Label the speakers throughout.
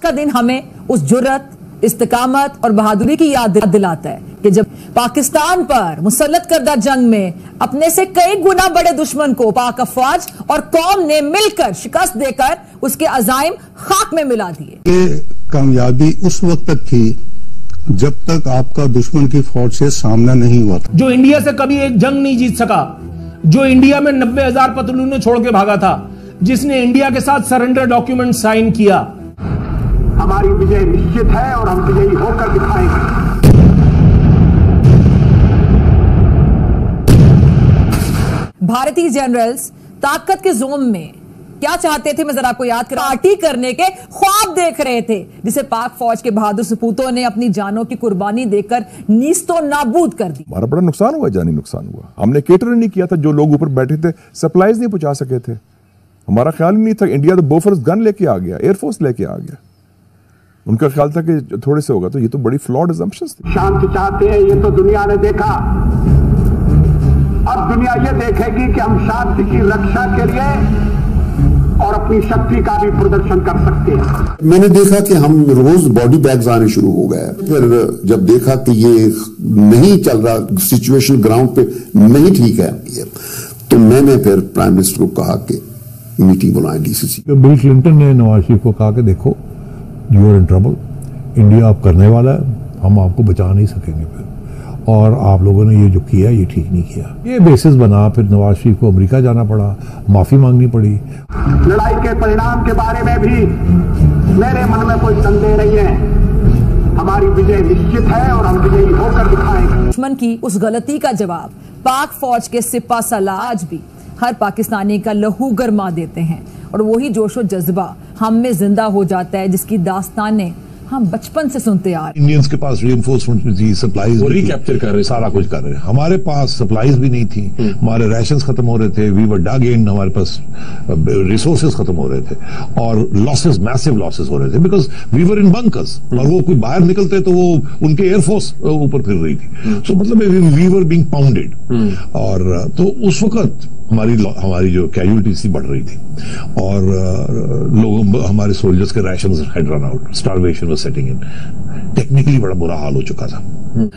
Speaker 1: का दिन हमें उस जुर्रत, इस्तिकामत और बहादुरी की याद दिलाता है कि जब पाकिस्तान पर मुसल्लत करदा जंग में अपने से कई गुना बड़े दुश्मन को पाक अफवाज और कौम ने मिलकर शिकस्त देकर उसके अजाइम खाक में मिला दिए।
Speaker 2: ये कामयाबी उस वक्त तक थी जब तक आपका दुश्मन की फौज से सामना नहीं हुआ था।
Speaker 3: जो इंडिया से कभी एक जंग नहीं जीत सका, जो इंडिया में 90,000 पतलूने छोड़ के भागा था, जिसने इंडिया के साथ सरेंडर डॉक्यूमेंट साइन किया।
Speaker 4: हमारी विजय निश्चित है और हम विजयी होकर दिखाएंगे।
Speaker 1: भारतीय जनरल्स ताकत के जोम में क्या चाहते थे, मैं जरा आपको याद करा, पार्टी करने के ख्वाब देख रहे थे, जिसे पाक फौज के बहादुर सपूतों ने अपनी जानों की कुर्बानी देकर नीस्तो नाबूद कर दी।
Speaker 5: हमारा बड़ा नुकसान हुआ, जानी नुकसान हुआ। हमने केटर नहीं किया था, जो लोग ऊपर बैठे थे सप्लाईज नहीं पहुंचा सके थे। हमारा ख्याल नहीं था। इंडिया तो बोफोर्स गन लेके आ गया, एयरफोर्स लेके आ गया। उनका ख्याल था कि थोड़े से होगा, तो ये तो बड़ी फ्लॉड असम्पशंस थी।
Speaker 4: शांति चाहते हैं, ये तो दुनिया ने देखा। अब दुनिया ये देखेगी कि हम शांति की रक्षा के लिए और अपनी शक्ति का भी प्रदर्शन कर सकते हैं।
Speaker 6: मैंने देखा कि हम रोज बॉडी बैग्स आने शुरू हो गए। फिर जब देखा कि ये नहीं चल रहा, सिचुएशन ग्राउंड पे नहीं ठीक है, तो मैंने फिर प्राइम मिनिस्टर को कहा कि मीटिंग बुलाएं डीसीसी।
Speaker 7: बिल क्लिंटन ने नवाज शरीफ को कहा कि देखो, you are in trouble, India आप करने वाला है, हम आपको बचा नहीं सकेंगे फिर, और आप लोगों ने ये जो किया ये ठीक नहीं किया। ये बेसिस बना, फिर नवाज शरीफ को अमेरिका जाना पड़ा, माफी मांगनी पड़ी।
Speaker 4: लड़ाई के परिणाम के बारे में भी मेरे मन में कोई संदेह नहीं है। हमारी विजय निश्चित है और हम विजयी होकर दिखाएंगे।
Speaker 1: दुश्मन की उस गलती का जवाब पाक फौज के सिपा सलाह आज भी हर पाकिस्तानी का लहू गरमा देते हैं, और वही जोशो जज्बा हम में जिंदा हो जाता है जिसकी दास्तानें हम बचपन से सुनते आ रहे।
Speaker 8: इंडियंस के पास रीइंफोर्समेंट भी थी, सप्लाईज भी
Speaker 9: रिकैप्चर कर रहे,
Speaker 8: सारा कुछ कर रहे। हमारे पास सप्लाईज भी नहीं थी, हमारे राशंस खत्म हो रहे थे, वी वर डग इन, हमारे पास रिसोर्सेज खत्म हो रहे थे, और लॉसेस, मैसिव लॉसेस हो रहे थे, because we were in bunkers. और वो कोई बाहर निकलते तो वो उनके एयरफोर्स ऊपर फिर रही थी। सो मतलब वी वर बीइंग पाउंडेड। और तो उस वक्त हमारी जो कैजुअलिटीज थी बढ़ रही थी, और लोगों, हमारे सोल्जर्स के rations had run out, starvation was setting in. Technically बड़ा बुरा हाल हो चुका था।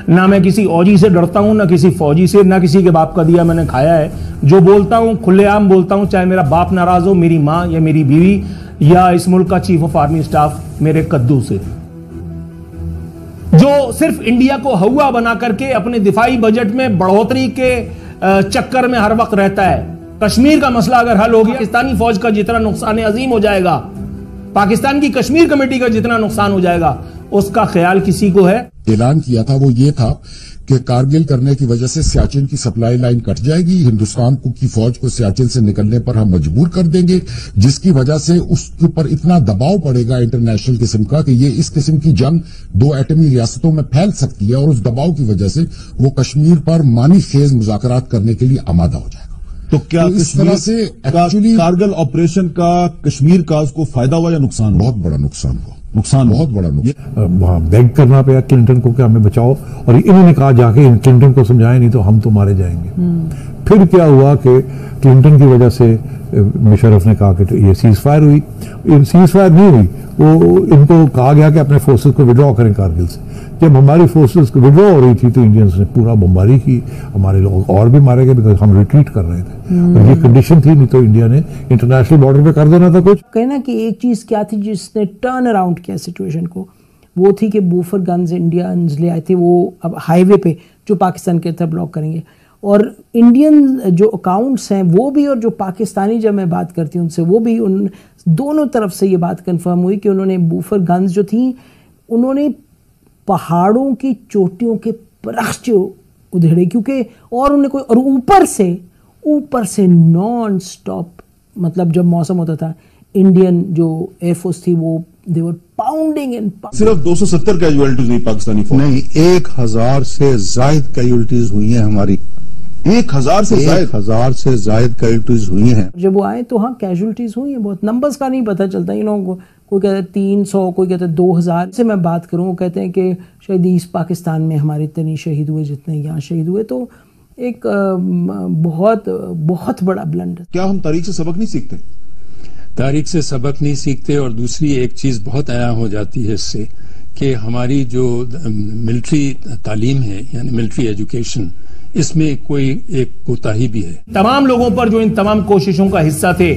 Speaker 3: ना मैं किसी औजी से डरता हूं, ना किसी फौजी से, ना किसी के बाप का दिया मैंने खाया है। जो बोलता हूं खुलेआम बोलता हूं, चाहे मेरा बाप नाराज हो, मेरी मां या मेरी बीवी या इस मुल्क का चीफ ऑफ आर्मी स्टाफ मेरे कद्दू से, जो सिर्फ इंडिया को हवा बना करके अपने दिफाई बजट में बढ़ोतरी के चक्कर में हर वक्त रहता है। कश्मीर का मसला अगर हल हो गया, पाकिस्तानी फौज का जितना नुकसान अजीम हो जाएगा, पाकिस्तान की कश्मीर कमेटी का जितना नुकसान हो जाएगा, उसका ख्याल किसी को है?
Speaker 6: ऐलान किया था वो ये था कि कारगिल करने की वजह से सियाचिन की सप्लाई लाइन कट जाएगी, हिंदुस्तान की फौज को सियाचिन से निकलने पर हम मजबूर कर देंगे, जिसकी वजह से उसके ऊपर इतना दबाव पड़ेगा इंटरनेशनल किस्म का कि ये इस किस्म की जंग 2 एटमी रियासतों में फैल सकती है, और उस दबाव की वजह से वो कश्मीर पर मानी खेज मुज़ाकरात करने के लिए आमादा हो जाएगा।
Speaker 8: तो क्या
Speaker 6: इस तरह से एक्चुअली
Speaker 8: कारगिल ऑपरेशन का कश्मीर का उसको फायदा हुआ या नुकसान?
Speaker 6: बहुत बड़ा नुकसान हुआ, बहुत बड़ा नुकसान।
Speaker 7: वहां बेग करना पड़ा क्लिंटन को कि हमें बचाओ, और इन्होंने कहा जाके क्लिंटन को समझाएं, नहीं तो हम तो मारे जाएंगे। फिर क्या हुआ कि क्लिंटन की वजह से मुशर्रफ ने कहा कि ये सीज फायर हुई। सीज फायर नहीं हुई, वो इनको कहा गया कि अपने फोर्सेस को विड्रॉ करें कारगिल से। जब हमारी फोर्सेस को विड्रॉ हो रही थी तो इंडियंस ने पूरा बमबारी की, हमारे लोग और भी मारे गए बिकॉज हम रिट्रीट कर रहे थे। और ये कंडीशन थी, नहीं तो इंडिया ने इंटरनेशनल बॉर्डर पे कर देना था कुछ।
Speaker 10: कहना कि एक चीज क्या थी जिसने टर्न अराउंड किया सिचुएशन को, वो थी कि बूफर गन्स इंडियंस ले आए थे, वो अब हाईवे पे जो पाकिस्तान के तरफ ब्लॉक करेंगे। और इंडियन जो अकाउंट्स हैं वो भी, और जो पाकिस्तानी जब मैं बात करती हूँ उनसे, वो भी, उन दोनों तरफ से ये बात कंफर्म हुई कि उन्होंने बूफर गन्स जो थी, उन्होंने पहाड़ों की चोटियों के परख्च उधेड़े, क्योंकि और उन्हें कोई, और ऊपर से नॉन स्टॉप, मतलब जब मौसम होता था, इंडियन जो एयरफोर्स थी वो दे वर पाउंडिंग इन।
Speaker 8: सिर्फ 270 कैजुअलिटीज हुई पाकिस्तानी फौज?
Speaker 2: नहीं, 1000 से ज्यादा कैजुअलिटीज हुई हैं हमारी।
Speaker 8: 1000 से
Speaker 2: ज्यादा कैजुअलिटीज हुई हैं।
Speaker 10: जब वो आए तो हाँ कैजुअलिटीज हुई हैं बहुत, नंबर्स का नहीं पता चलता, कोई कहता है 300, कोई कहता है 2000 से मैं बात करूँ, कहते हैं कि शायद ईस्ट पाकिस्तान में हमारे इतने नहीं शहीद हुए जितने यहाँ शहीद हुए। तो एक बहुत बहुत बड़ा ब्लंडर।
Speaker 8: क्या हम तारीख से सबक नहीं सीखते?
Speaker 9: तारीख से सबक नहीं सीखते। और दूसरी एक चीज बहुत आया हो जाती है इससे कि हमारी जो मिलिट्री तालीम है यानी मिलिट्री एजुकेशन, इसमें कोई एक कोताही भी है।
Speaker 3: तमाम लोगों पर जो इन तमाम कोशिशों का हिस्सा थे,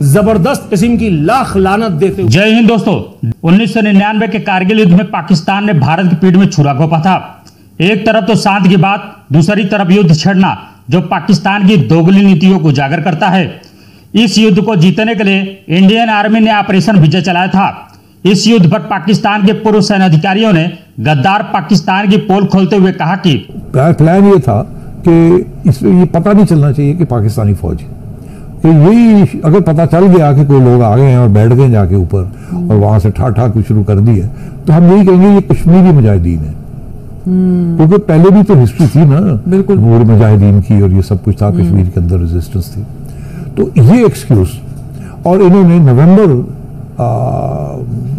Speaker 3: जबरदस्त किस्म की लाख लानत देते हुए।
Speaker 11: जय हिंद दोस्तों। 1999 के कारगिल युद्ध में पाकिस्तान ने भारत की पीठ में छुरा घोंपा था। एक तरफ तो शांति की बात, दूसरी तरफ युद्ध छेड़ना जो पाकिस्तान की दोगली नीतियों को उजागर करता है। इस युद्ध को जीतने के लिए इंडियन आर्मी ने ऑपरेशन विजय चलाया था। इस युद्ध पर पाकिस्तान के पूर्व सैन्य अधिकारियों ने गद्दार पाकिस्तान की पोल खोलते हुए कहा कि
Speaker 7: प्लान ये था कि इसमें ये पता नहीं चलना चाहिए कि पाकिस्तानी फौज कि यही अगर पता चल गया कि कोई लोग आ गए हैं और बैठ गए जाके ऊपर और वहां से ठाक शुरू कर दी है, तो हम यही कहेंगे ये कश्मीरी मुजाहिदीन है। क्योंकि पहले भी तो हिस्ट्री थी ना, बिल्कुल मुजाहिदीन की, और ये सब कुछ था, कश्मीर के अंदर रेजिस्टेंस थी। तो ये एक्सक्यूज, और इन्होंने नवंबर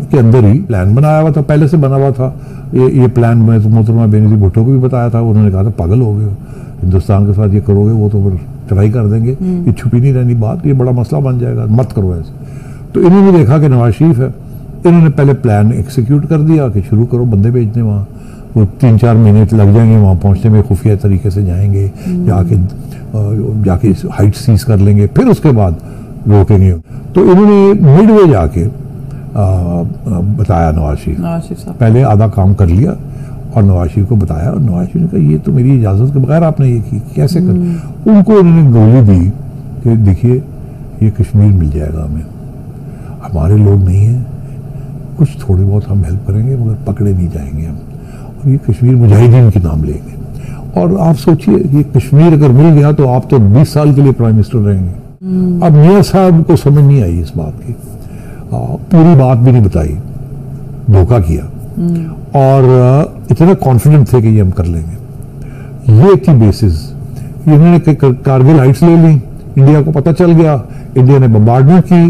Speaker 7: के अंदर ही प्लान बनाया हुआ था, पहले से बना हुआ था ये प्लान। मैं तो मोहतरमा बेनज़ीर भुट्टो को भी बताया था, उन्होंने कहा था पागल हो गए, हिंदुस्तान के साथ ये करोगे वो तो फिर चढ़ाई कर देंगे, ये छुपी नहीं रहनी बात, ये बड़ा मसला बन जाएगा, मत करो ऐसे। तो इन्होंने देखा कि नवाज शरीफ है, इन्होंने पहले प्लान एक्सिक्यूट कर दिया कि शुरू करो बंदे भेजने, वहाँ वो 3-4 महीने लग जाएंगे वहाँ पहुँचने में, खुफिया तरीके से जाएंगे, जाके हाइट सीज कर लेंगे, फिर उसके बाद रोकेंगे। तो इन्होंने मिडवे जाके बताया नवाज शरीफ साहब, पहले आधा काम कर लिया और नवाज शरीफ को बताया, और नवाज शरीफ ने कहा ये तो मेरी इजाजत के बगैर आपने ये की, कैसे कर। उनको इन्होंने गोली दी कि देखिए ये कश्मीर मिल जाएगा हमें, हमारे लोग नहीं हैं, कुछ थोड़ी बहुत हम हेल्प करेंगे मगर पकड़े नहीं जाएंगे हम, और ये कश्मीर मुजाहिदीन के नाम लेंगे। और आप सोचिए कि कश्मीर अगर मिल गया तो आप तो 20 साल के लिए प्राइम मिनिस्टर रहेंगे। अब मियां साहब को समझ नहीं आई इस बात की, पूरी बात भी नहीं बताई, धोखा किया, और इतना कॉन्फिडेंट थे कि ये हम कर लेंगे। ये थी बेसिस। इन्होंने कारगिल हाइट्स ले ली, इंडिया को पता चल गया, इंडिया ने बम्बार्डमेंट की,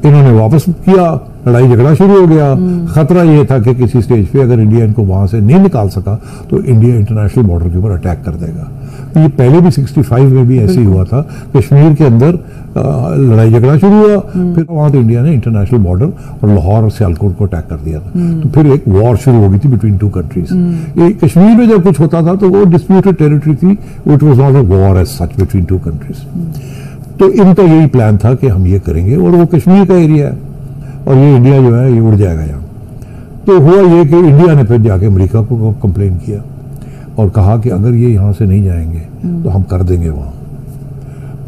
Speaker 7: इन्होंने वापस किया, लड़ाई झगड़ा शुरू हो गया। खतरा यह था कि किसी स्टेज पे अगर इंडिया इनको वहां से नहीं निकाल सका तो इंडिया इंटरनेशनल बॉर्डर के ऊपर अटैक कर देगा। ये पहले भी 65 में भी ऐसे ही हुआ था, कश्मीर के अंदर लड़ाई झगड़ा शुरू हुआ, फिर वहां तो इंडिया ने इंटरनेशनल बॉर्डर और लाहौर और सियालकोट को अटैक कर दिया था। तो फिर एक वॉर शुरू हो गई थी बिटवीन 2 कंट्रीज। ये कश्मीर में जब कुछ होता था तो वो डिस्प्यूटेड टेरिटरी थी, it was not a war as such between 2 countries. तो इनका यही प्लान था कि हम ये करेंगे, और वो कश्मीर का एरिया है और ये इंडिया जो है ये उड़ जाएगा यहाँ। तो हुआ ये कि इंडिया ने फिर जाके अमेरिका को कंप्लेन किया और कहा कि अगर ये यहाँ से नहीं जाएंगे तो हम कर देंगे वहाँ।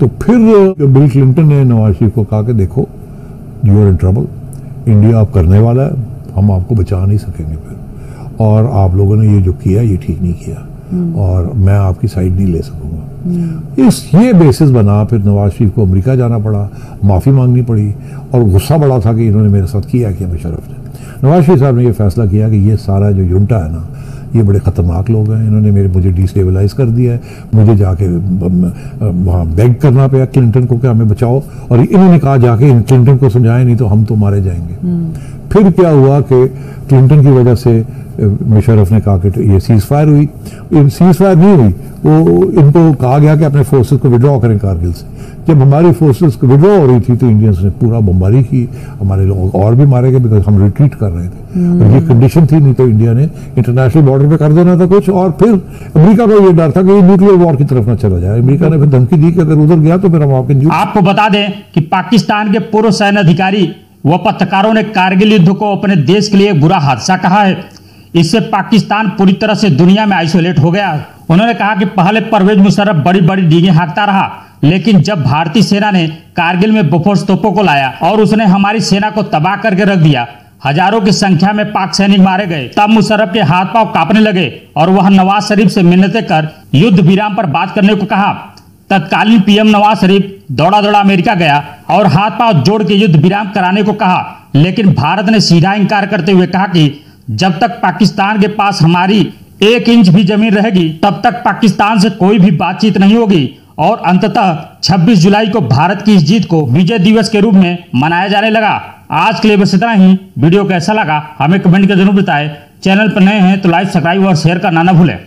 Speaker 7: तो फिर बिल क्लिंटन ने नवाज शरीफ को कहा कि देखो you are in trouble, India आप करने वाला है, हम आपको बचा नहीं सकेंगे फिर, और आप लोगों ने ये जो किया ये ठीक नहीं किया, और मैं आपकी साइड नहीं ले सकूंगा। ये बेसिस बना, फिर नवाज शरीफ को अमेरिका जाना पड़ा, माफ़ी मांगनी पड़ी, और गुस्सा बड़ा था कि इन्होंने मेरे साथ किया कि मुशर्रफ ने। नवाज शरीफ साहब ने यह फैसला किया कि ये सारा जो युंटा है ना, ये बड़े ख़तरनाक लोग हैं, इन्होंने मुझे डिस्टेबलाइज कर दिया है, मुझे जाके वहाँ बेग करना पड़ा क्लिंटन को कि हमें बचाओ, और इन्होंने कहा जाके क्लिंटन को समझाएं नहीं तो हम तो मारे जाएंगे। फिर क्या हुआ कि क्लिंटन की वजह से मुशर्रफ ने कहा कि ये सीज फायर हुई, सीज फायर नहीं हुई, वो इनको कहा गया कि अपने फोर्सेस को विड्रॉ करें कारगिल से। जब हमारी फोर्सेस को विड्रॉ हो रही थी तो इंडियंस ने पूरा बमबारी की, हमारे लोग और भी मारे गए बिकॉज हम रिट्रीट कर रहे थे। और ये कंडीशन थी, नहीं तो इंडिया ने इंटरनेशनल बॉर्डर पे कर देना था कुछ, और फिर अमेरिका को ये डर था कि न्यूक्लियर वॉर की तरफ ना चला जाए। अमेरिका ने फिर धमकी दी कि अगर उधर गया तो फिर हम
Speaker 11: आपको बता दें कि पाकिस्तान के पूर्व सैन्य अधिकारी व पत्रकारों ने कारगिल युद्ध को अपने देश के लिए एक बुरा हादसा कहा है। इससे पाकिस्तान पूरी तरह से दुनिया में आइसोलेट हो गया। उन्होंने कहा कि पहले परवेज मुशर्रफ बड़ी बड़ी डींगे हाँकता रहा, लेकिन जब भारतीय सेना ने कारगिल में बोफोर्स तोपों को लाया और उसने हमारी सेना को तबाह करके रख दिया, हजारों की संख्या में पाक सैनिक मारे गए, तब मुशर्रफ के हाथ पांव कांपने लगे और वह नवाज शरीफ से मिन्नतें कर युद्ध विराम पर बात करने को कहा। तत्कालीन पीएम नवाज शरीफ दौड़ा दौड़ा अमेरिका गया और हाथ पांव जोड़ के युद्ध विराम कराने को कहा, लेकिन भारत ने सीधा इंकार करते हुए कहा कि जब तक पाकिस्तान के पास हमारी 1 इंच भी जमीन रहेगी तब तक पाकिस्तान से कोई भी बातचीत नहीं होगी। और अंततः 26 जुलाई को भारत की इस जीत को विजय दिवस के रूप में मनाया जाने लगा। आज के लिए बस इतना ही। वीडियो कैसा लगा हमें कमेंट कर जरूर बताएं। चैनल पर नए हैं तो लाइक, सब्सक्राइब और शेयर करना ना भूलें।